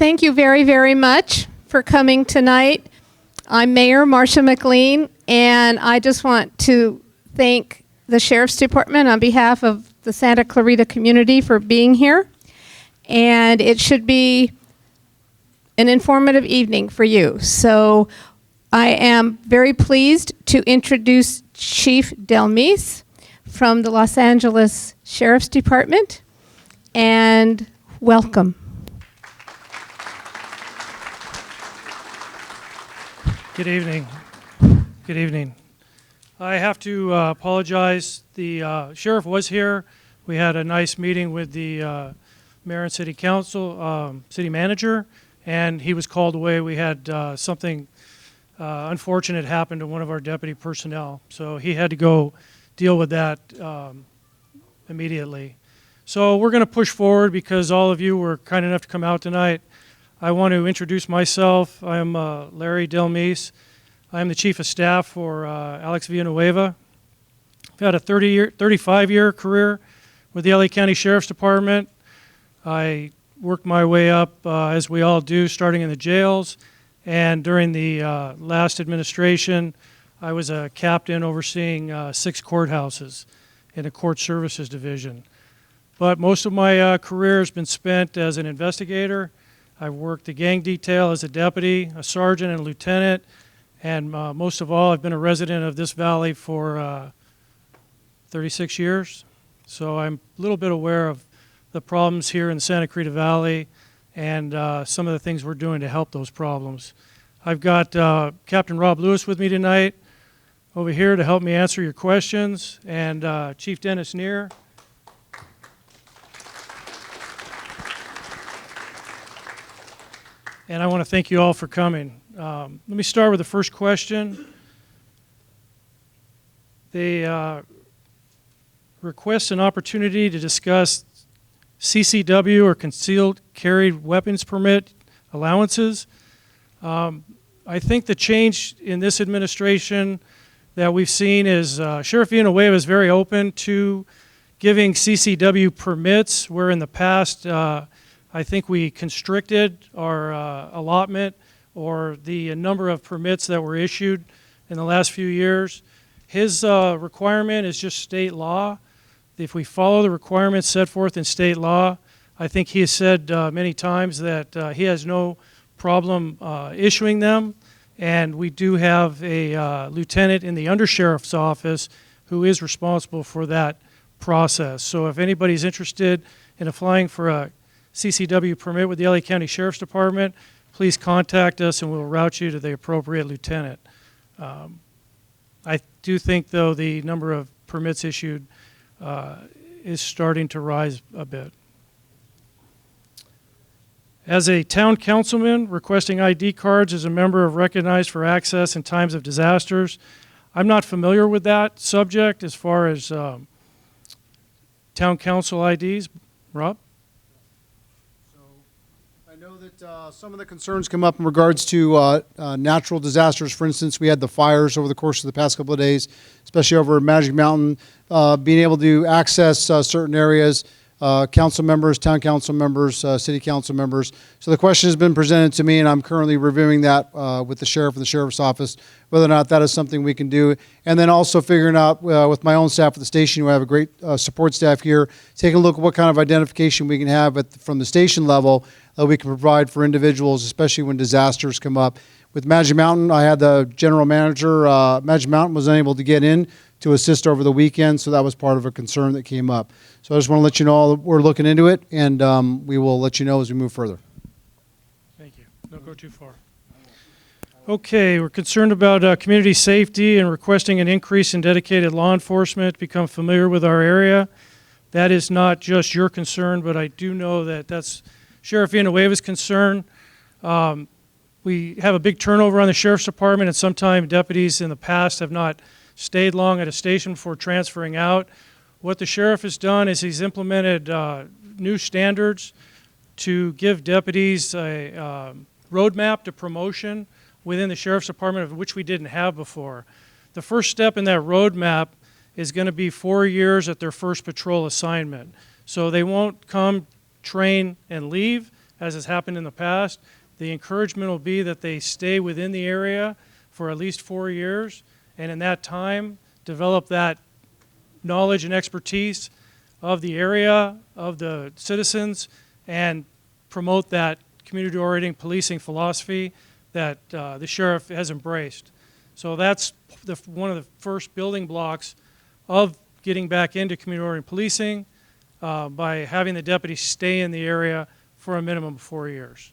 Thank you very, very much for coming tonight. I'm Mayor Marcia McLean, and I just want to thank the Sheriff's Department on behalf of the Santa Clarita community for being here. And it should be an informative evening for you. So I am very pleased to introduce Chief Delmise from the Los Angeles Sheriff's Department, and welcome. Good evening. Good evening. I have to apologize. The sheriff was here. We had a nice meeting with the mayor and city council, city manager, and he was called away. We had something unfortunate happen to one of our deputy personnel, so he had to go deal with that immediately. So we're going to push forward because all of you were kind enough to come out tonight. I want to introduce myself. I am Larry Delmise. I am the Chief of Staff for Alex Villanueva. I've had a 35-year career with the LA County Sheriff's Department. I worked my way up, as we all do, starting in the jails. And during the last administration, I was a captain overseeing 6 courthouses in the Court Services Division. But most of my career has been spent as an investigator. I've worked the gang detail as a deputy, a sergeant, and a lieutenant, and most of all, I've been a resident of this valley for 36 years. So I'm a little bit aware of the problems here in the Santa Clarita Valley and some of the things we're doing to help those problems. I've got Captain Rob Lewis with me tonight over here to help me answer your questions, and Chief Dennis Neer. And I want to thank you all for coming. Let me start with the first question. They request an opportunity to discuss CCW, or concealed carried weapons permit allowances. I think the change in this administration that we've seen is Sheriff Villanueva is very open to giving CCW permits, where in the past I think we constricted our allotment or the number of permits that were issued in the last few years. His requirement is just state law. If we follow the requirements set forth in state law, I think he has said many times that he has no problem issuing them. And we do have a lieutenant in the undersheriff's office who is responsible for that process. So if anybody's interested in applying for a CCW permit with the LA County Sheriff's Department, please contact us and we'll route you to the appropriate lieutenant. I do think, though, the number of permits issued is starting to rise a bit. As a town councilman requesting ID cards as a member of recognized for access in times of disasters, I'm not familiar with that subject as far as town council IDs. Rob? I know that some of the concerns come up in regards to natural disasters. For instance, we had the fires over the course of the past couple of days, especially over at Magic Mountain, being able to access certain areas, council members, town council members, city council members. So the question has been presented to me, and I'm currently reviewing that with the sheriff and the sheriff's office, whether or not that is something we can do. And then also figuring out with my own staff at the station, we have a great support staff here, taking a look at what kind of identification we can have from the station level that we can provide for individuals, especially when disasters come up. With Magic Mountain, I had the general manager. Magic Mountain was unable to get in to assist over the weekend, so that was part of a concern that came up. So I just want to let you know we're looking into it, and we will let you know as we move further. Thank you. Don't go too far. Okay, we're concerned about community safety and requesting an increase in dedicated law enforcement to become familiar with our area. That is not just your concern, but I do know that that's Sheriff Villanueva's concern. We have a big turnover on the Sheriff's Department, and sometimes deputies in the past have not stayed long at a station before transferring out. What the sheriff has done is he's implemented new standards to give deputies a roadmap to promotion within the Sheriff's Department, of which we didn't have before. The first step in that roadmap is going to be 4 years at their first patrol assignment. So they won't come, train, and leave, as has happened in the past. The encouragement will be that they stay within the area for at least 4 years, and in that time, develop that knowledge and expertise of the area, of the citizens, and promote that community-oriented policing philosophy that the sheriff has embraced. So that's one of the first building blocks of getting back into community-oriented policing by having the deputies stay in the area for a minimum of 4 years.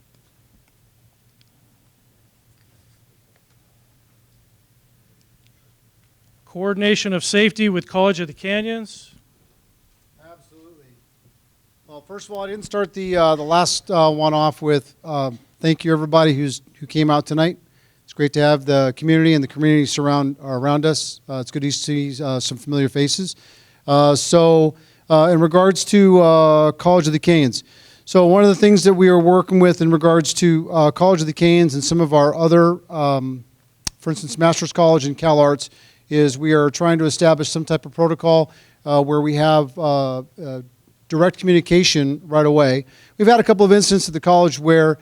Coordination of safety with College of the Canyons. Absolutely. Well, first of all, I didn't start the last one off with thank you everybody who came out tonight. It's great to have the community and the community around us. It's good to see some familiar faces. In regards to College of the Canyons, so one of the things that we are working with in regards to College of the Canyons and some of our other, for instance, Master's College and Cal Arts, is we are trying to establish some type of protocol where we have direct communication right away. We've had a couple of instances at the college where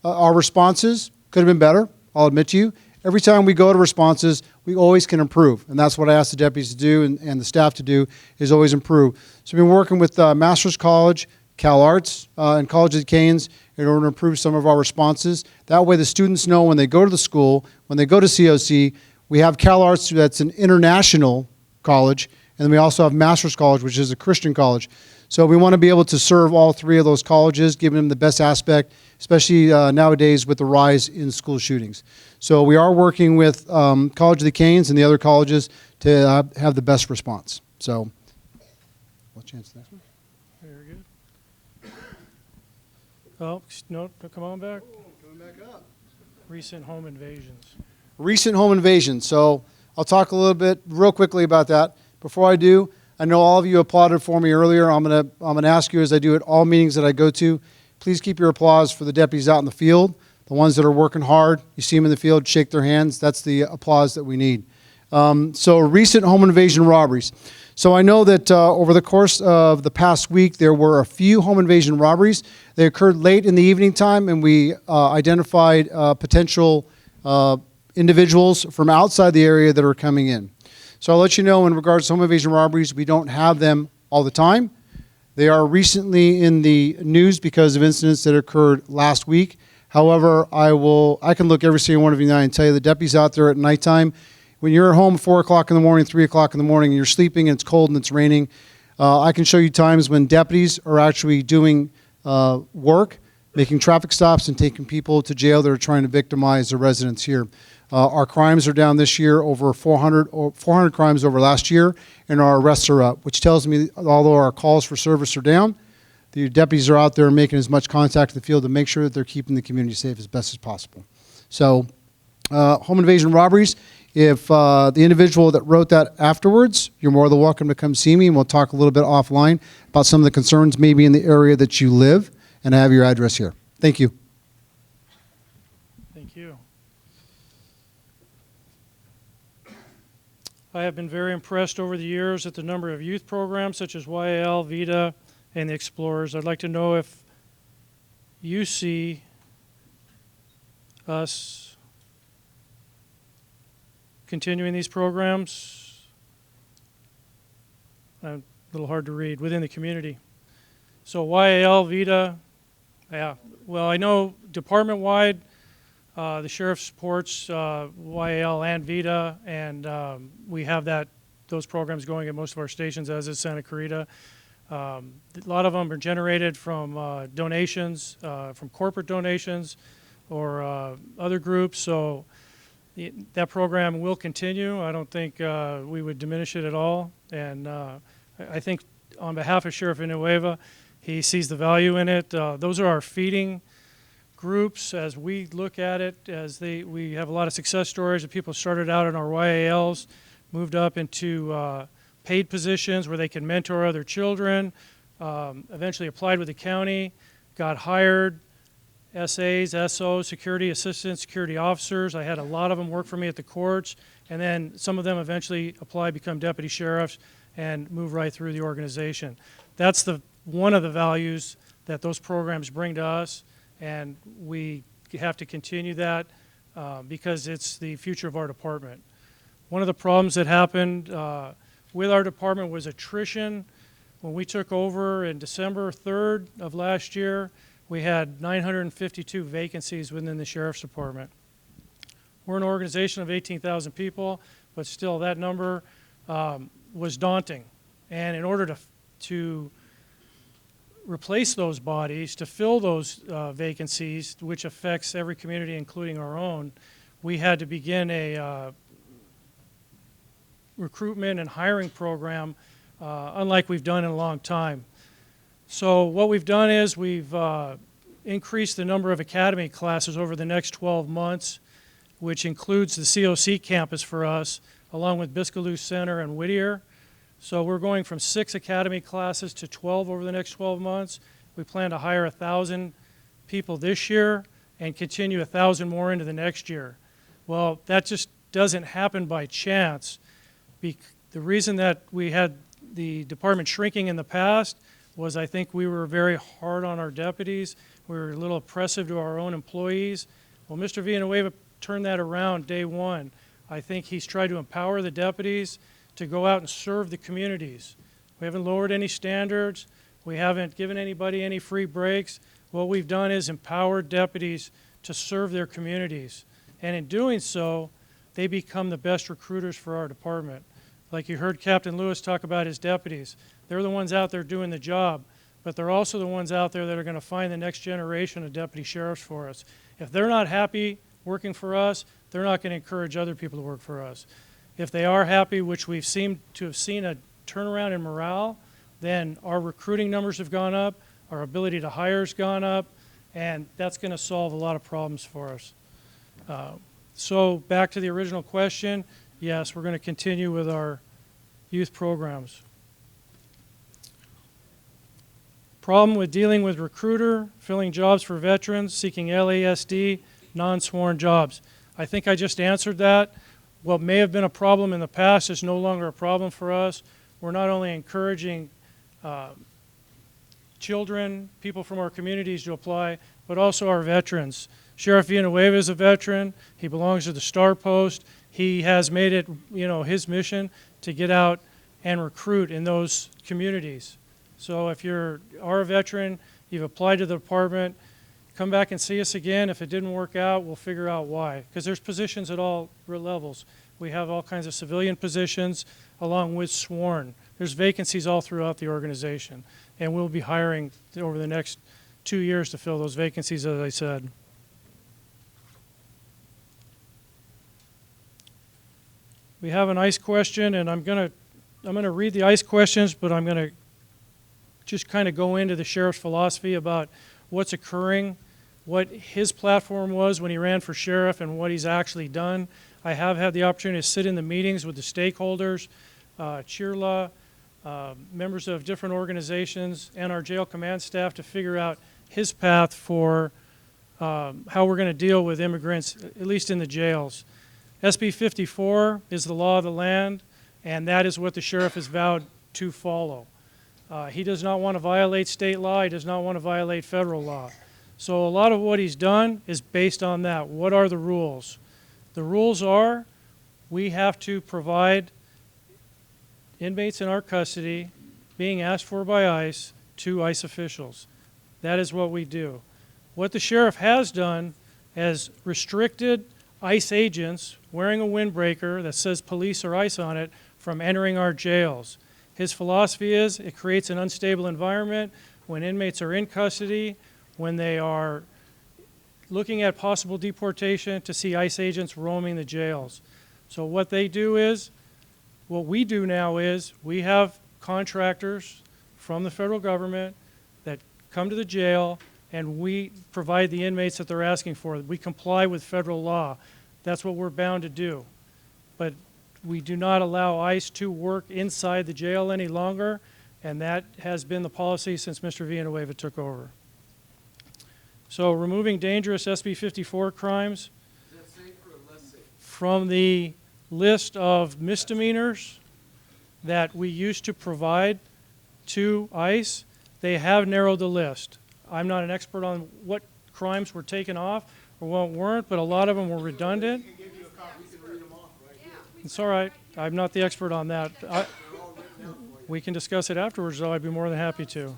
our responses could have been better, I'll admit to you. Every time we go to responses, we always can improve, and that's what I ask the deputies to do and the staff to do, is always improve. So we've been working with Master's College, Cal Arts, and College of the Canyons in order to improve some of our responses. That way the students know when they go to the school, when they go to COC, we have Cal Arts, that's an international college, and then we also have Master's College, which is a Christian college. So we want to be able to serve all three of those colleges, giving them the best aspect, especially nowadays with the rise in school shootings. So we are working with College of the Canyons and the other colleges to have the best response. So, what chance next one? Very good. Oh, no, come on back. Coming back up. Recent home invasions. Recent home invasions. So I'll talk a little bit real quickly about that. Before I do, I know all of you applauded for me earlier. I'm gonna ask you, as I do at all meetings that I go to, please keep your applause for the deputies out in the field, the ones that are working hard. You see them in the field, shake their hands. That's the applause that we need. So recent home invasion robberies. So I know that over the course of the past week, there were a few home invasion robberies. They occurred late in the evening time, and we identified potential individuals from outside the area that are coming in. So I'll let you know in regards to home invasion robberies, we don't have them all the time. They are recently in the news because of incidents that occurred last week. However, I can look every single one of you now and tell you the deputies out there at nighttime, when you're at home at 4 o'clock in the morning, 3 o'clock in the morning, and you're sleeping and it's cold and it's raining, I can show you times when deputies are actually doing work, making traffic stops and taking people to jail that are trying to victimize the residents here. Our crimes are down this year, over 400 crimes over last year, and our arrests are up, which tells me although our calls for service are down, the deputies are out there making as much contact in the field to make sure that they're keeping the community safe as best as possible. So home invasion robberies, if the individual that wrote that afterwards, you're more than welcome to come see me, and we'll talk a little bit offline about some of the concerns maybe in the area that you live, and I have your address here. Thank you. Thank you. I have been very impressed over the years at the number of youth programs such as YAL, VITA, and the Explorers. I'd like to know if you see us continuing these programs, a little hard to read, within the community. So YAL, VITA, yeah. Well, I know department-wide, the sheriff supports YAL and VITA, and we have those programs going at most of our stations, as is Santa Clarita. A lot of them are generated from donations, from corporate donations or other groups, so that program will continue. I don't think we would diminish it at all, and I think on behalf of Sheriff Villanueva, he sees the value in it. Those are our feeding groups as we look at it. We have a lot of success stories of people started out in our YALs, moved up into paid positions where they can mentor other children, eventually applied with the county, got hired, SAs, SOs, security assistants, security officers. I had a lot of them work for me at the courts, and then some of them eventually apply, become deputy sheriffs, and move right through the organization. That's one of the values that those programs bring to us, and we have to continue that because it's the future of our department. One of the problems that happened with our department was attrition. When we took over in December 3rd of last year, we had 952 vacancies within the Sheriff's Department. We're an organization of 18,000 people, but still that number was daunting. And in order to replace those bodies, to fill those vacancies, which affects every community, including our own, we had to begin a recruitment and hiring program unlike we've done in a long time. So what we've done is we've increased the number of academy classes over the next 12 months, which includes the COC campus for us, along with Biscaloo Center and Whittier. So we're going from 6 academy classes to 12 over the next 12 months. We plan to hire 1,000 people this year and continue 1,000 more into the next year. Well, that just doesn't happen by chance. The reason that we had the department shrinking in the past was I think we were very hard on our deputies. We were a little oppressive to our own employees. Well, Mr. Villanueva turned that around day one. I think he's tried to empower the deputies to go out and serve the communities. We haven't lowered any standards. We haven't given anybody any free breaks. What we've done is empowered deputies to serve their communities. And in doing so, they become the best recruiters for our department. Like you heard Captain Lewis talk about his deputies. They're the ones out there doing the job, but they're also the ones out there that are going to find the next generation of deputy sheriffs for us. If they're not happy working for us, they're not going to encourage other people to work for us. If they are happy, which we've seemed to have seen a turnaround in morale, then our recruiting numbers have gone up, our ability to hire has gone up, and that's going to solve a lot of problems for us. So back to the original question, yes, we're going to continue with our youth programs. Problem with dealing with recruiter, filling jobs for veterans, seeking LASD, non-sworn jobs. I think I just answered that. What may have been a problem in the past is no longer a problem for us. We're not only encouraging children, people from our communities to apply, but also our veterans. Sheriff Villanueva is a veteran. He belongs to the Star Post. He has made it, his mission to get out and recruit in those communities. So if you are a veteran, you've applied to the department, come back and see us again. If it didn't work out, we'll figure out why. Because there's positions at all levels. We have all kinds of civilian positions along with sworn. There's vacancies all throughout the organization. And we'll be hiring over the next 2 years to fill those vacancies, as I said. We have an ICE question, and I'm gonna read the ICE questions, but I'm gonna just kind of go into the sheriff's philosophy about what's occurring, what his platform was when he ran for sheriff, and what he's actually done. I have had the opportunity to sit in the meetings with the stakeholders, CHIRLA, members of different organizations, and our jail command staff to figure out his path for how we're going to deal with immigrants, at least in the jails. SB 54 is the law of the land, and that is what the sheriff has vowed to follow. He does not want to violate state law. He does not want to violate federal law. So a lot of what he's done is based on that. What are the rules? The rules are we have to provide inmates in our custody being asked for by ICE to ICE officials. That is what we do. What the sheriff has done is restricted ICE agents wearing a windbreaker that says police or ICE on it from entering our jails. His philosophy is it creates an unstable environment when inmates are in custody, when they are looking at possible deportation, to see ICE agents roaming the jails. So what they do is, what we do now is we have contractors from the federal government that come to the jail and we provide the inmates that they're asking for. We comply with federal law. That's what we're bound to do. But we do not allow ICE to work inside the jail any longer, and that has been the policy since Mr. Villanueva took over. So removing dangerous SB 54 crimes from the list of misdemeanors that we used to provide to ICE, they have narrowed the list. I'm not an expert on what crimes were taken off or what weren't, but a lot of them were redundant. It's all right. I'm not the expert on that. We can discuss it afterwards, though. I'd be more than happy to.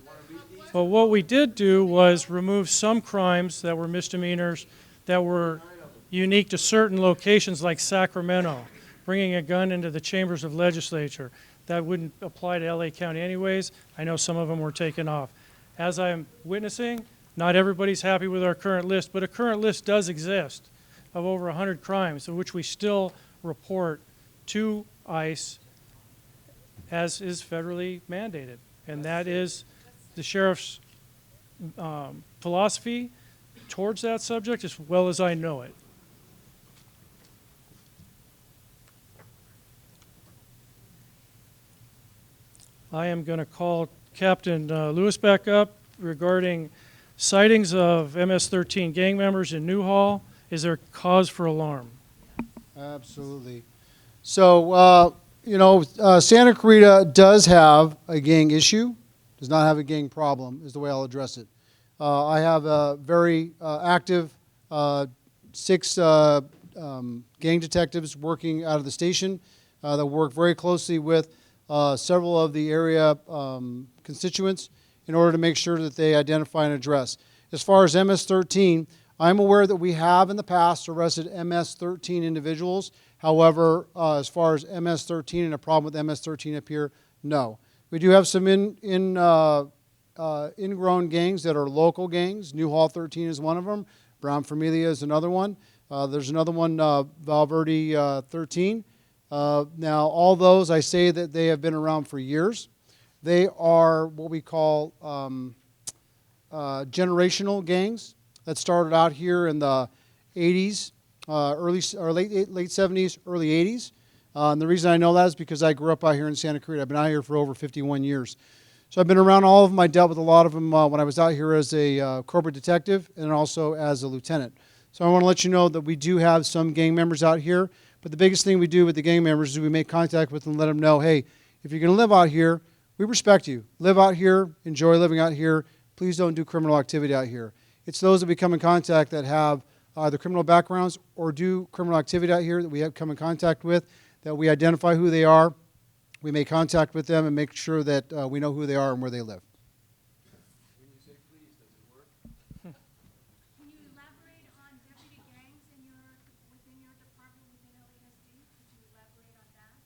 But what we did do was remove some crimes that were misdemeanors that were unique to certain locations like Sacramento, bringing a gun into the chambers of legislature. That wouldn't apply to LA County anyways. I know some of them were taken off. As I'm witnessing, not everybody's happy with our current list, but a current list does exist of over 100 crimes, of which we still report to ICE as is federally mandated. And that is the sheriff's philosophy towards that subject as well as I know it. I am going to call Captain Lewis back up regarding sightings of MS-13 gang members in Newhall. Is there cause for alarm? Absolutely. So, Santa Clarita does have a gang issue, does not have a gang problem, is the way I'll address it. I have a very active 6 gang detectives working out of the station that work very closely with several of the area constituents in order to make sure that they identify and address. As far as MS-13, I'm aware that we have in the past arrested MS-13 individuals. However, as far as MS-13 and a problem with MS-13 up here, no. We do have some ingrown gangs that are local gangs. Newhall 13 is one of them. Brown Familia is another one. There's another one, Valverde 13. Now, all those, I say that they have been around for years. They are what we call generational gangs that started out here in the 80s, late 70s, early 80s. And the reason I know that is because I grew up out here in Santa Clarita. I've been out here for over 51 years. So I've been around all of them. I dealt with a lot of them when I was out here as a corporate detective and also as a lieutenant. So I want to let you know that we do have some gang members out here. But the biggest thing we do with the gang members is we make contact with them and let them know, hey, if you're going to live out here, we respect you. Live out here, enjoy living out here. Please don't do criminal activity out here. It's those that we come in contact that have either criminal backgrounds or do criminal activity out here that we have come in contact with, that we identify who they are. We make contact with them and make sure that we know who they are and where they live. When you say please, does it work? Can you elaborate on deputy gangs within your department, within LASD? Could you elaborate on that?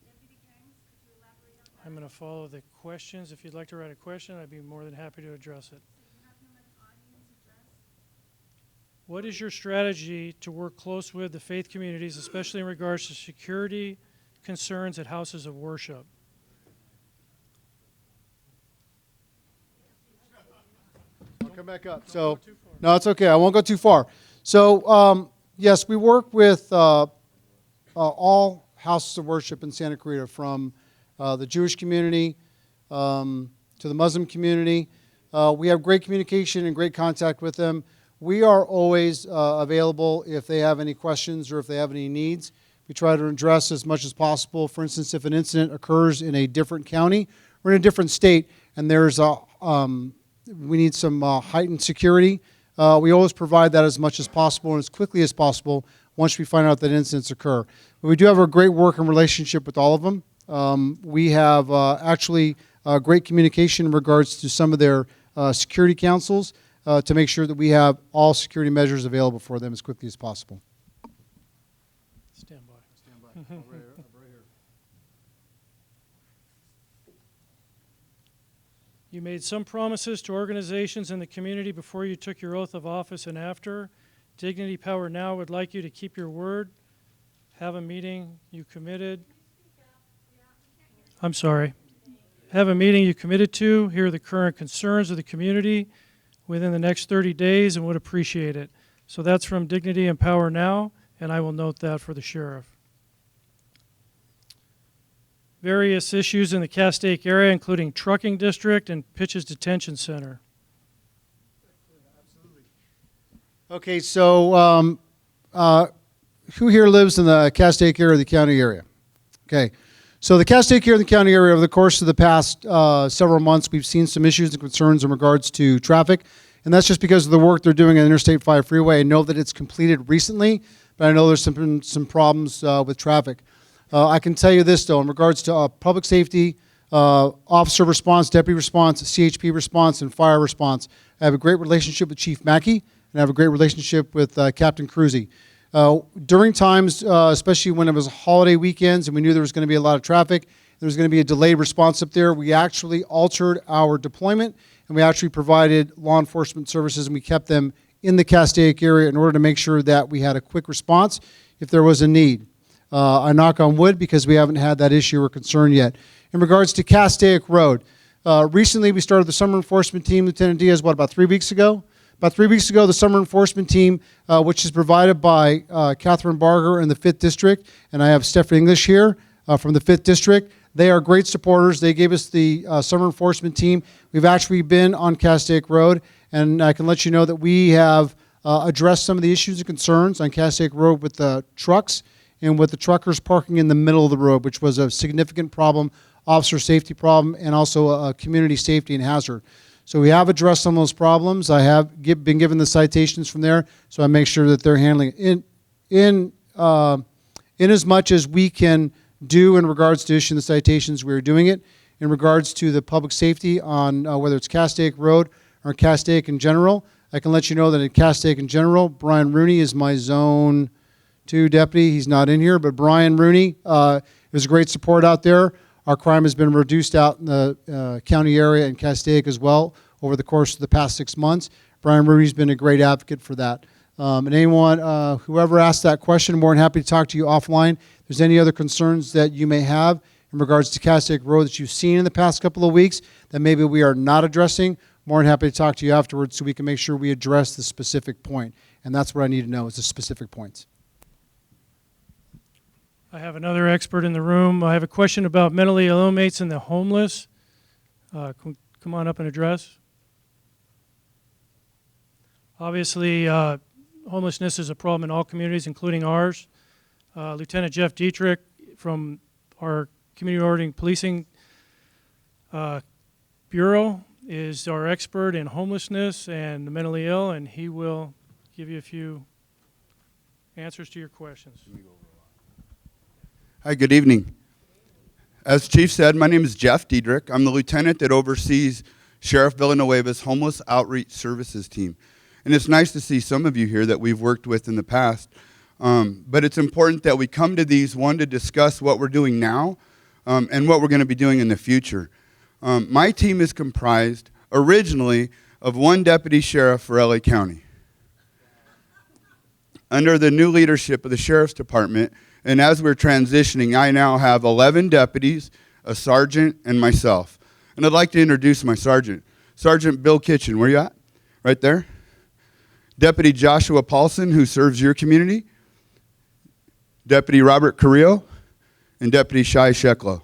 Deputy gangs, could you elaborate on that? I'm going to follow the questions. If you'd like to write a question, I'd be more than happy to address it. So you have them as an audience address? What is your strategy to work close with the faith communities, especially in regards to security concerns at houses of worship? I'll come back up. So, no, it's okay. I won't go too far. So, yes, we work with all houses of worship in Santa Clarita, from the Jewish community to the Muslim community. We have great communication and great contact with them. We are always available if they have any questions or if they have any needs. We try to address as much as possible. For instance, if an incident occurs in a different county or in a different state and there's we need some heightened security, we always provide that as much as possible and as quickly as possible once we find out that incidents occur. But we do have a great working relationship with all of them. We have actually great communication in regards to some of their security councils to make sure that we have all security measures available for them as quickly as possible. Stand by. Stand by. Right here. You made some promises to organizations in the community before you took your oath of office and after. Dignity Power Now would like you to keep your word. Have a meeting you committed. I'm sorry. Have a meeting you committed to. Hear the current concerns of the community within the next 30 days and would appreciate it. So that's from Dignity and Power Now, and I will note that for the sheriff. Various issues in the Castaic area, including trucking district and Pitches Detention Center. Okay, so who here lives in the Castaic area or the county area? Okay, So the Castaic here in the county area, over the course of the past several months, we've seen some issues and concerns in regards to traffic. And that's just because of the work they're doing on Interstate 5 freeway. I know that it's completed recently, but I know there's some problems with traffic. I can tell you this, though, in regards to public safety, officer response, deputy response, CHP response, and fire response. I have a great relationship with Chief Mackey, and I have a great relationship with Captain Cruzy. During times, especially when it was holiday weekends and we knew there was going to be a lot of traffic, there was going to be a delayed response up there, we actually altered our deployment and we actually provided law enforcement services and we kept them in the Castaic area in order to make sure that we had a quick response if there was a need. I knock on wood because we haven't had that issue or concern yet. In regards to Castaic Road, recently we started the summer enforcement team, Lieutenant Diaz, about 3 weeks ago? About 3 weeks ago, the summer enforcement team, which is provided by Catherine Barger in the 5th District, and I have Stephanie English here from the 5th District. They are great supporters. They gave us the summer enforcement team. We've actually been on Castaic Road, and I can let you know that we have addressed some of the issues and concerns on Castaic Road with the trucks and with the truckers parking in the middle of the road, which was a significant problem, officer safety problem, and also a community safety and hazard. So we have addressed some of those problems. I have been given the citations from there, so I make sure that they're handling it. In as much as we can do in regards to issuing the citations, we're doing it. In regards to the public safety on whether it's Castaic Road or Castaic in general, I can let you know that in Castaic in general, Brian Rooney is my Zone 2 deputy. He's not in here, but Brian Rooney is a great support out there. Our crime has been reduced out in the county area and Castaic as well over the course of the past 6 months. Brian Rooney's been a great advocate for that. And anyone, whoever asked that question, I'm more than happy to talk to you offline. If there's any other concerns that you may have in regards to Castaic Road that you've seen in the past couple of weeks that maybe we are not addressing, more than happy to talk to you afterwards so we can make sure we address the specific point. And that's what I need to know is the specific points. I have another expert in the room. I have a question about mentally ill inmates and the homeless. Come on up and address. Obviously, homelessness is a problem in all communities, including ours. Lieutenant Jeff Dietrich from our Community Oriented Policing Bureau is our expert in homelessness and the mentally ill, and he will give you a few answers to your questions. Hi, good evening. As Chief said, my name is Jeff Diedrich. I'm the lieutenant that oversees Sheriff Villanueva's Homeless Outreach Services team. And it's nice to see some of you here that we've worked with in the past. But it's important that we come to these, one, to discuss what we're doing now and what we're going to be doing in the future. My team is comprised originally of one deputy sheriff for LA County. Under the new leadership of the Sheriff's Department, and as we're transitioning, I now have 11 deputies, a sergeant, and myself. And I'd like to introduce my sergeant. Sergeant Bill Kitchen, where you at? Right there. Deputy Joshua Paulson, who serves your community. Deputy Robert Carrillo, and Deputy Shai Sheklo.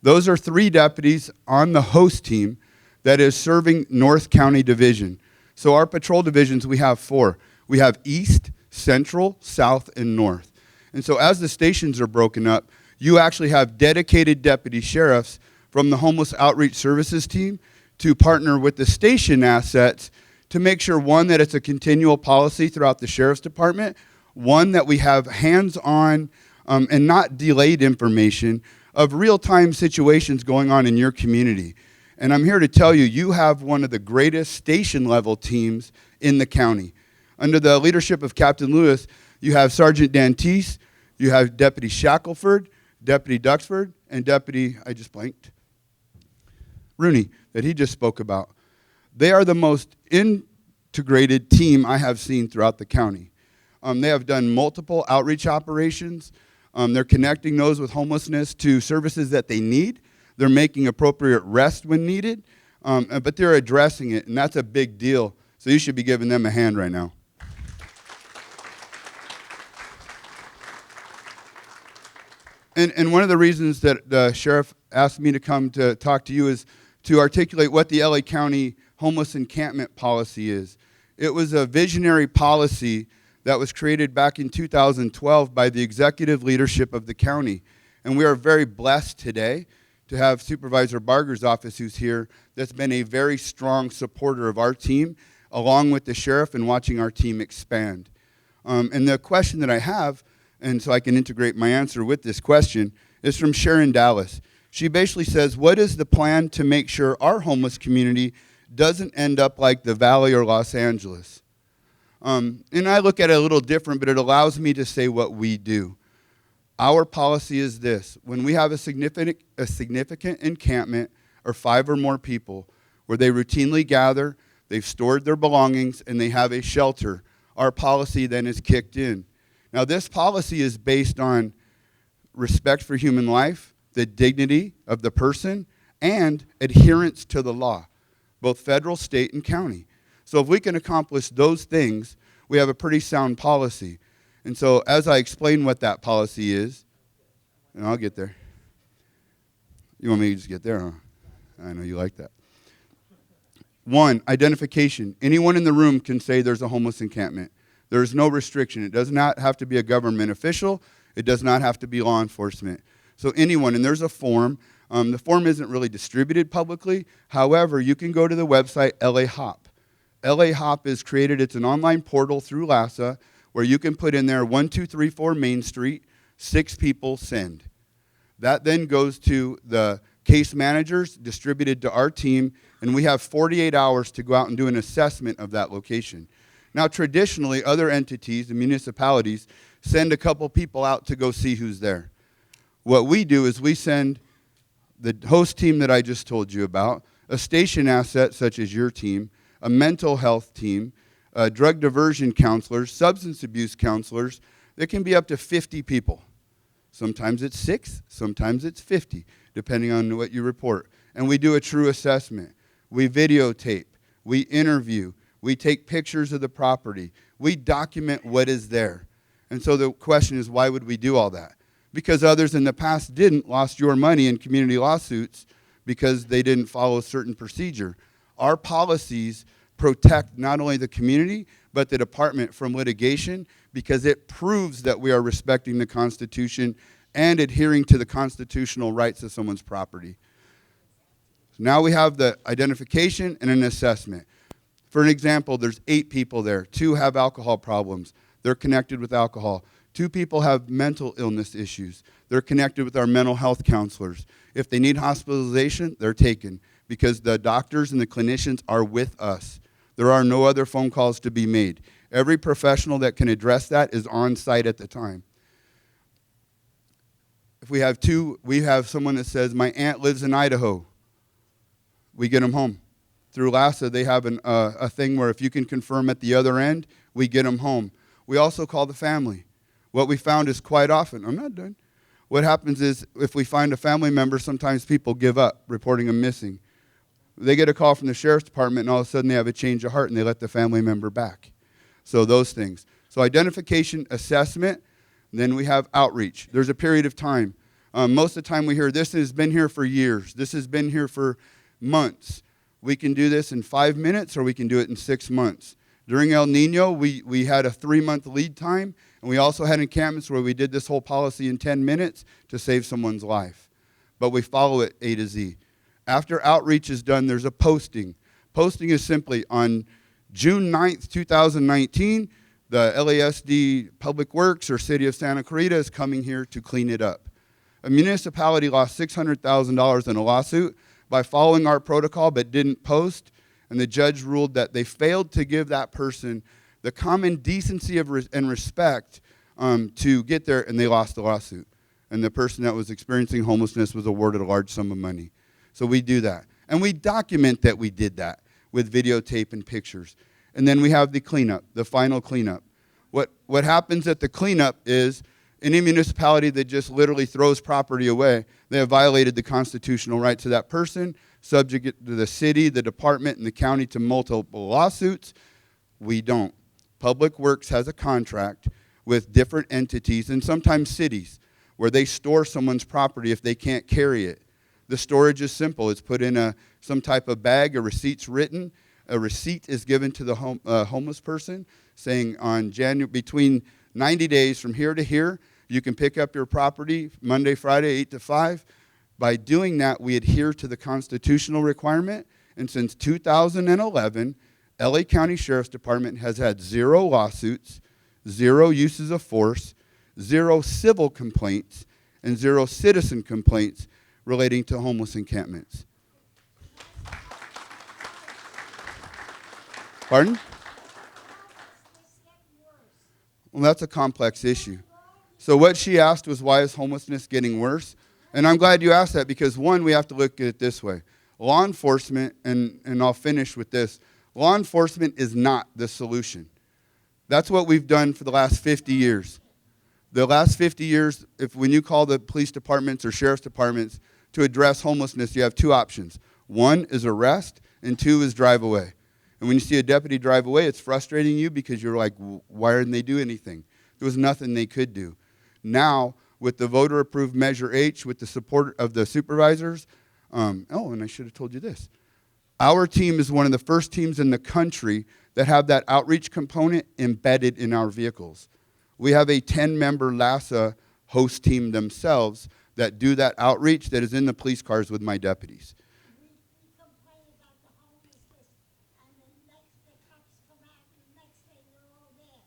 Those are 3 deputies on the host team that is serving North County Division. So our patrol divisions, we have 4. We have East, Central, South, and North. And so as the stations are broken up, you actually have dedicated deputy sheriffs from the Homeless Outreach Services team to partner with the station assets to make sure, one, that it's a continual policy throughout the Sheriff's Department, one, that we have hands-on and not delayed information of real-time situations going on in your community. And I'm here to tell you, you have one of the greatest station-level teams in the county. Under the leadership of Captain Lewis, you have Sergeant Dantes, you have Deputy Shackelford, Deputy Duxford, and Deputy, I just blanked, Rooney, that he just spoke about. They are the most integrated team I have seen throughout the county. They have done multiple outreach operations. They're connecting those with homelessness to services that they need. They're making appropriate rest when needed, but they're addressing it, and that's a big deal. So you should be giving them a hand right now. And one of the reasons that the sheriff asked me to come to talk to you is to articulate what the LA County homeless encampment policy is. It was a visionary policy that was created back in 2012 by the executive leadership of the county. And we are very blessed today to have Supervisor Barger's office, who's here, that's been a very strong supporter of our team, along with the sheriff, and watching our team expand. And the question that I have, and so I can integrate my answer with this question, is from Sharon Dallas. She basically says, what is the plan to make sure our homeless community doesn't end up like the Valley or Los Angeles? And I look at it a little different, but it allows me to say what we do. Our policy is this: when we have a significant encampment or 5 or more people where they routinely gather, they've stored their belongings, and they have a shelter, our policy then is kicked in. Now, this policy is based on respect for human life, the dignity of the person, and adherence to the law, both federal, state, and county. So if we can accomplish those things, we have a pretty sound policy. And so as I explain what that policy is, and I'll get there. You want me to just get there, huh? I know you like that. 1, identification. Anyone in the room can say there's a homeless encampment. There's no restriction. It does not have to be a government official. It does not have to be law enforcement. So anyone, and there's a form. The form isn't really distributed publicly. However, you can go to the website LA Hop. LA Hop is created. It's an online portal through LASA where you can put in there 1234 Main Street, 6 people, send. That then goes to the case managers, distributed to our team, and we have 48 hours to go out and do an assessment of that location. Now, traditionally, other entities, the municipalities, send a couple people out to go see who's there. What we do is we send the host team that I just told you about, a station asset such as your team, a mental health team, drug diversion counselors, substance abuse counselors. There can be up to 50 people. Sometimes it's 6, sometimes it's 50, depending on what you report. And we do a true assessment. We videotape, we interview, we take pictures of the property, we document what is there. And so the question is, why would we do all that? Because others in the past lost your money in community lawsuits because they didn't follow a certain procedure. Our policies protect not only the community, but the department from litigation, because it proves that we are respecting the Constitution and adhering to the constitutional rights of someone's property. So now we have the identification and an assessment. For an example, there's 8 people there. 2 have alcohol problems. They're connected with alcohol. 2 people have mental illness issues. They're connected with our mental health counselors. If they need hospitalization, they're taken because the doctors and the clinicians are with us. There are no other phone calls to be made. Every professional that can address that is on site at the time. If we have 2, we have someone that says, my aunt lives in Idaho. We get them home. Through LASA, they have a thing where if you can confirm at the other end, we get them home. We also call the family. What we found is quite often, I'm not done. What happens is if we find a family member, sometimes people give up reporting them missing. They get a call from the sheriff's department and all of a sudden they have a change of heart and they let the family member back. So those things. So identification, assessment, then we have outreach. There's a period of time. Most of the time we hear this has been here for years. This has been here for months. We can do this in 5 minutes or we can do it in 6 months. During El Nino, we had a 3-month lead time, and we also had encampments where we did this whole policy in 10 minutes to save someone's life. But we follow it A to Z. After outreach is done, there's a posting. Posting is simply on June 9th, 2019, the LASD Public Works or City of Santa Clarita is coming here to clean it up. A municipality lost $600,000 in a lawsuit by following our protocol but didn't post, and the judge ruled that they failed to give that person the common decency and respect to get there, and they lost the lawsuit. And the person that was experiencing homelessness was awarded a large sum of money. So we do that. And we document that we did that with videotape and pictures. And then we have the cleanup, the final cleanup. What happens at the cleanup is any municipality that just literally throws property away, they have violated the constitutional rights of that person, subject to the city, the department, and the county to multiple lawsuits. We don't. Public Works has a contract with different entities and sometimes cities where they store someone's property if they can't carry it. The storage is simple. It's put in some type of bag, a receipt's written. A receipt is given to the homeless person saying between 90 days from here to here, You can pick up your property Monday, Friday, 8 to 5. By doing that, we adhere to the constitutional requirement. And since 2011, LA County Sheriff's Department has had 0 lawsuits, 0 uses of force, 0 civil complaints, and 0 citizen complaints relating to homeless encampments. Pardon? Well, that's a complex issue. So what she asked was, why is homelessness getting worse? And I'm glad you asked that, because one, we have to look at it this way. Law enforcement, and I'll finish with this, law enforcement is not the solution. That's what we've done for the last 50 years. The last 50 years, when you call the police departments or sheriff's departments to address homelessness, you have 2 options. 1 is arrest, and 2 is drive away. And when you see a deputy drive away, it's frustrating you because you're like, why didn't they do anything? There was nothing they could do. Now, with the voter-approved Measure H, with the support of the supervisors, and I should have told you this. Our team is one of the first teams in the country that have that outreach component embedded in our vehicles. We have a 10-member LASA host team themselves that do that outreach that is in the police cars with my deputies. We complain about the homelessness, and the cops come out, and the next day they're all there.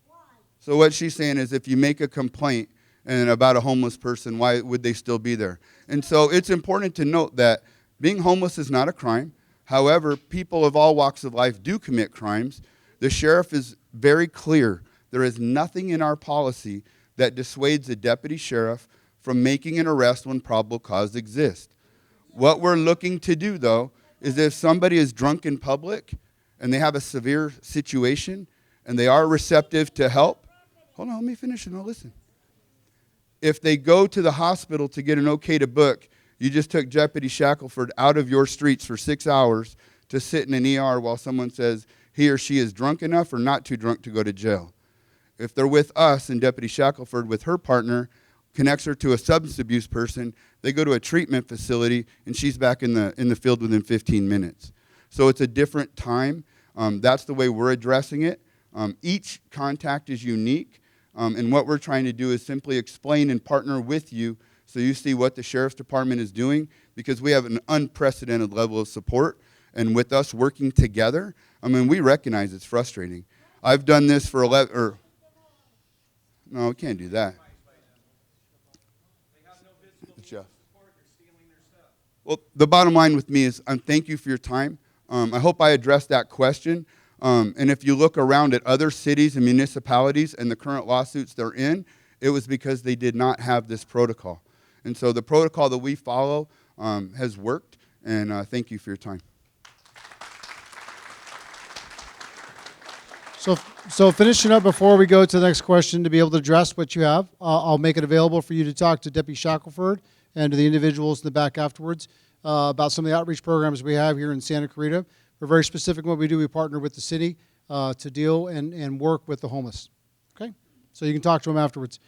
Why? So what she's saying is, if you make a complaint and about a homeless person, why would they still be there? And so it's important to note that being homeless is not a crime. However, people of all walks of life do commit crimes. The sheriff is very clear. There is nothing in our policy that dissuades a deputy sheriff from making an arrest when probable cause exists. What we're looking to do, though, is if somebody is drunk in public and they have a severe situation and they are receptive to help, hold on, let me finish and I'll listen. If they go to the hospital to get an okay to book, you just took Deputy Shackelford out of your streets for 6 hours to sit in an ER while someone says he or she is drunk enough or not too drunk to go to jail. If they're with us and Deputy Shackelford with her partner connects her to a substance abuse person, they go to a treatment facility and she's back in the field within 15 minutes. So it's a different time. That's the way we're addressing it. Each contact is unique. And what we're trying to do is simply explain and partner with you so you see what the Sheriff's Department is doing, because we have an unprecedented level of support. And with us working together, we recognize it's frustrating. I've done this for 11, no, we can't do that. Jeff. Well, the bottom line with me is thank you for your time. I hope I addressed that question. And if you look around at other cities and municipalities and the current lawsuits they're in, it was because they did not have this protocol. And so the protocol that we follow has worked, and thank you for your time. So finishing up before we go to the next question, to be able to address what you have, I'll make it available for you to talk to Deputy Shackelford and to the individuals in the back afterwards about some of the outreach programs we have here in Santa Clarita. We're very specific in what we do. We partner with the city to deal and work with the homeless. Okay? So you can talk to them afterwards.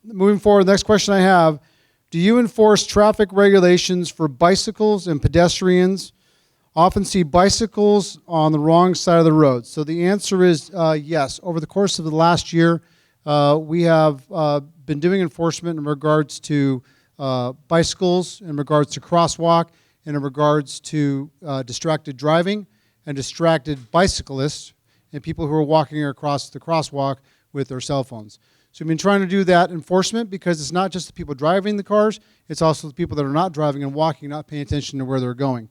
Moving forward, the next question I have, do you enforce traffic regulations for bicycles and pedestrians? Often see bicycles on the wrong side of the road. So the answer is yes. Over the course of the last year, we have been doing enforcement in regards to bicycles, in regards to crosswalk, and in regards to distracted driving and distracted bicyclists and people who are walking across the crosswalk with their cell phones. So we've been trying to do that enforcement because it's not just the people driving the cars, it's also the people that are not driving and walking, not paying attention to where they're going.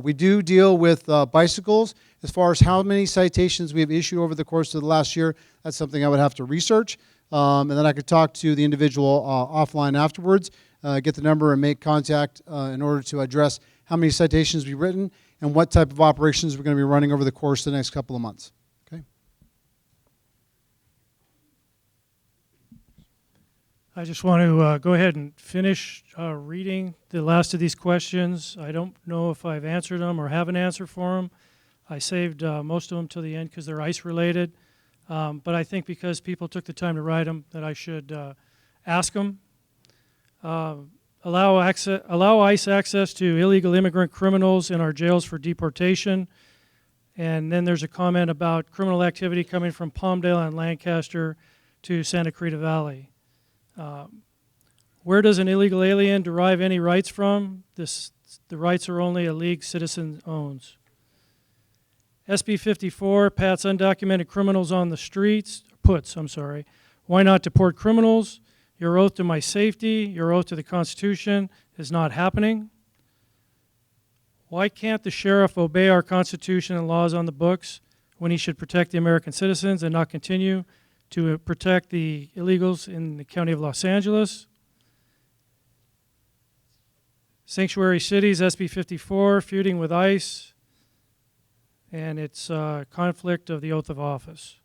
We do deal with bicycles. As far as how many citations we have issued over the course of the last year, that's something I would have to research. And then I could talk to the individual offline afterwards, get the number and make contact in order to address how many citations we've written and what type of operations we're going to be running over the course of the next couple of months. Okay. I just want to go ahead and finish reading the last of these questions. I don't know if I've answered them or have an answer for them. I saved most of them till the end because they're ICE related. But I think because people took the time to write them that I should ask them. Allow ICE access to illegal immigrant criminals in our jails for deportation. And then there's a comment about criminal activity coming from Palmdale and Lancaster to Santa Clarita Valley. Where does an illegal alien derive any rights from? The rights are only a league citizen owns. SB 54 pats undocumented criminals on the streets, Why not deport criminals? Your oath to my safety, your oath to the Constitution is not happening. Why can't the sheriff obey our Constitution and laws on the books when he should protect the American citizens and not continue to protect the illegals in the county of Los Angeles? Sanctuary cities, SB 54, feuding with ICE, and its conflict of the oath of office.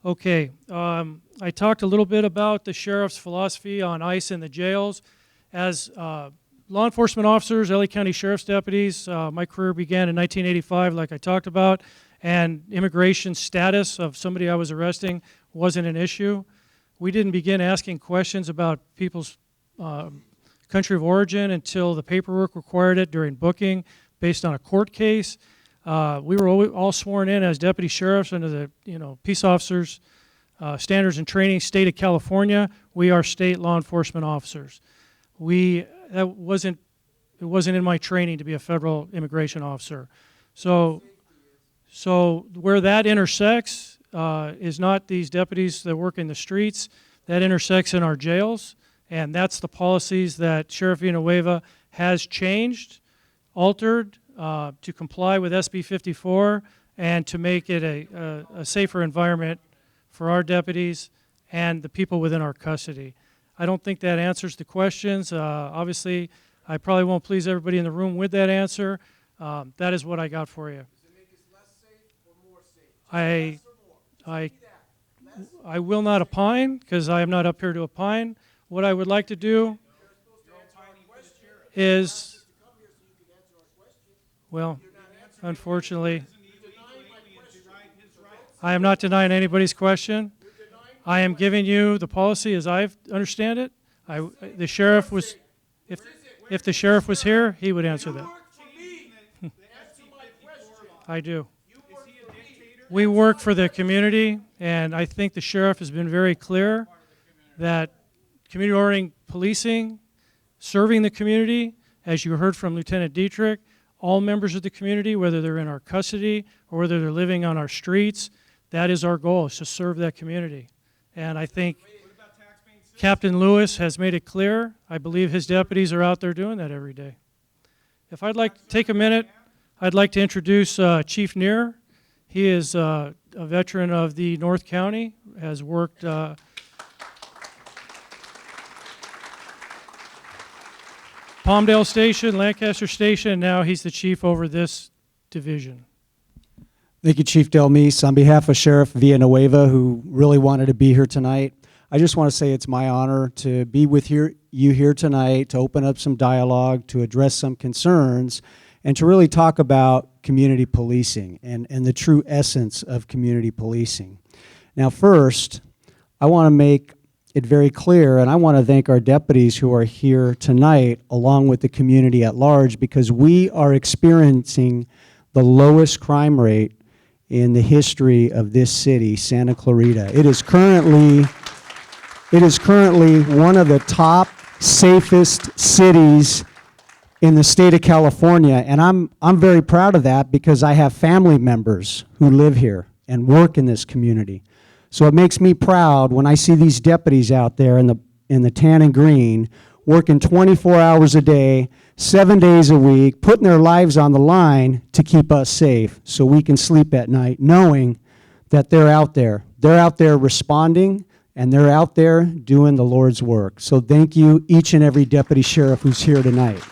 Okay, I talked a little bit about the sheriff's philosophy on ICE and the jails. As law enforcement officers, LA County Sheriff's deputies, my career began in 1985, like I talked about, and immigration status of somebody I was arresting wasn't an issue. We didn't begin asking questions about people's country of origin until the paperwork required it during booking based on a court case. We were all sworn in as deputy sheriffs under the peace officers standards and training, state of California. We are state law enforcement officers. It wasn't in my training to be a federal immigration officer. So where that intersects is not these deputies that work in the streets. That intersects in our jails, and that's the policies that Sheriff Villanueva has changed, altered to comply with SB 54 and to make it a safer environment for our deputies and the people within our custody. I don't think that answers the questions. Obviously, I probably won't please everybody in the room with that answer. That is what I got for you. Does it make us less safe or more safe? Less or more? I will not opine because I am not up here to opine. What I would like to do is, well, unfortunately, I am not denying anybody's question. I am giving you the policy as I understand it. The sheriff was, if the sheriff was here, he would answer that. I do. We work for the community, and I think the sheriff has been very clear that community-oriented policing, serving the community, as you heard from Lieutenant Dietrich, all members of the community, whether they're in our custody or whether they're living on our streets, that is our goal, is to serve that community. And I think Captain Lewis has made it clear. I believe his deputies are out there doing that every day. If I'd like to take a minute, I'd like to introduce Chief Neer. He is a veteran of the North County, has worked Palmdale Station, Lancaster Station, and now he's the chief over this division. Thank you, Chief Delmise. On behalf of Sheriff Villanueva, who really wanted to be here tonight, I just want to say it's my honor to be with you here tonight, to open up some dialogue, to address some concerns, and to really talk about community policing and the true essence of community policing. Now, first, I want to make it very clear, and I want to thank our deputies who are here tonight, along with the community at large, because we are experiencing the lowest crime rate in the history of this city, Santa Clarita. It is currently one of the top safest cities in the state of California, and I'm very proud of that because I have family members who live here and work in this community. So it makes me proud when I see these deputies out there in the tan and green working 24 hours a day, 7 days a week, putting their lives on the line to keep us safe so we can sleep at night knowing that they're out there. They're out there responding, and they're out there doing the Lord's work. So thank you, each and every deputy sheriff who's here tonight.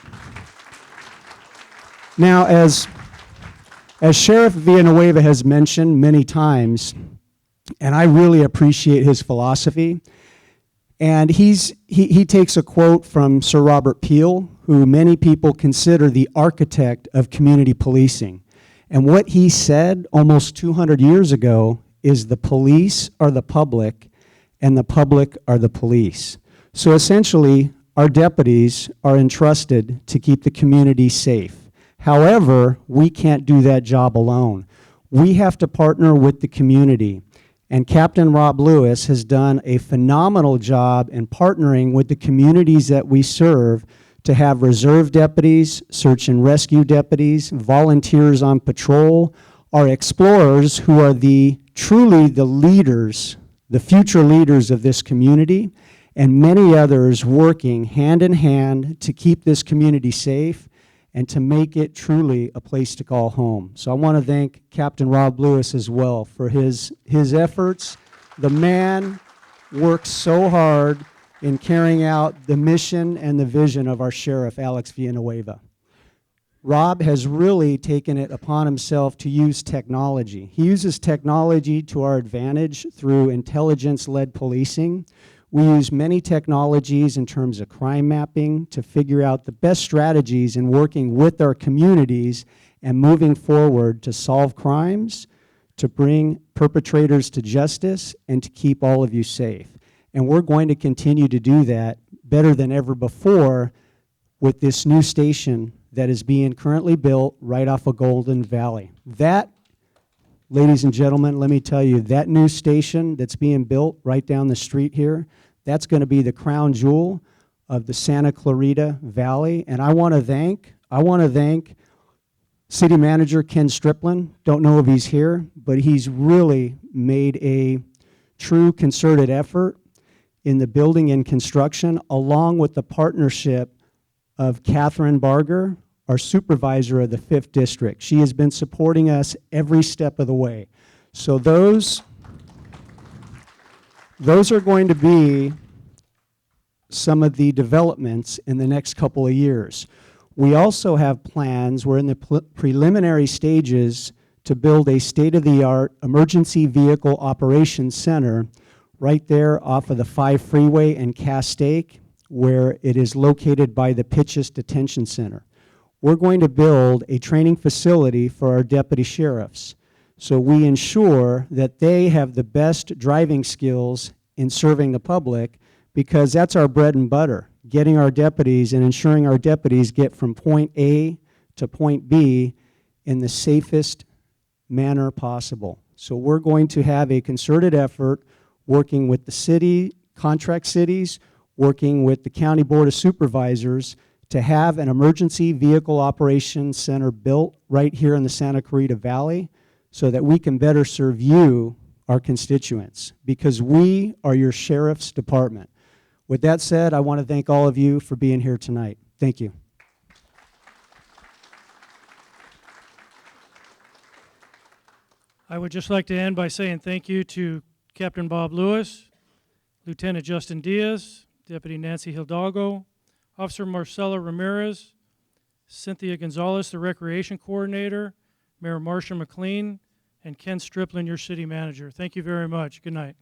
Now, as Sheriff Villanueva has mentioned many times, and I really appreciate his philosophy, and he takes a quote from Sir Robert Peel, who many people consider the architect of community policing. And what he said almost 200 years ago is the police are the public, and the public are the police. So essentially, our deputies are entrusted to keep the community safe. However, we can't do that job alone. We have to partner with the community. And Captain Rob Lewis has done a phenomenal job in partnering with the communities that we serve to have reserve deputies, search and rescue deputies, volunteers on patrol, our explorers who are truly the leaders, the future leaders of this community, and many others working hand in hand to keep this community safe and to make it truly a place to call home. So I want to thank Captain Rob Lewis as well for his efforts. The man works so hard in carrying out the mission and the vision of our sheriff, Alex Villanueva. Rob has really taken it upon himself to use technology. He uses technology to our advantage through intelligence-led policing. We use many technologies in terms of crime mapping to figure out the best strategies in working with our communities and moving forward to solve crimes, to bring perpetrators to justice, and to keep all of you safe. And we're going to continue to do that better than ever before with this new station that is being currently built right off of Golden Valley. That, ladies and gentlemen, let me tell you, that new station that's being built right down the street here, that's going to be the crown jewel of the Santa Clarita Valley. And I want to thank City Manager Ken Striplin. Don't know if he's here, but he's really made a true concerted effort in the building and construction, along with the partnership of Catherine Barger, our supervisor of the 5th District. She has been supporting us every step of the way. So those are going to be some of the developments in the next couple of years. We also have plans, we're in the preliminary stages to build a state-of-the-art emergency vehicle operations center right there off of the 5 freeway in Castaic, where it is located by the Pitchess Detention Center. We're going to build a training facility for our deputy sheriffs, so we ensure that they have the best driving skills in serving the public, because that's our bread and butter, getting our deputies and ensuring our deputies get from point A to point B in the safest manner possible. So we're going to have a concerted effort working with the city, contract cities, working with the County Board of Supervisors to have an emergency vehicle operations center built right here in the Santa Clarita Valley so that we can better serve you, our constituents, because we are your sheriff's department. With that said, I want to thank all of you for being here tonight. Thank you. I would just like to end by saying thank you to Captain Bob Lewis, Lieutenant Justin Diaz, Deputy Nancy Hidalgo, Officer Marcela Ramirez, Cynthia Gonzalez, the Recreation Coordinator, Mayor Marcia McLean, and Ken Striplin, your City Manager. Thank you very much. Good night.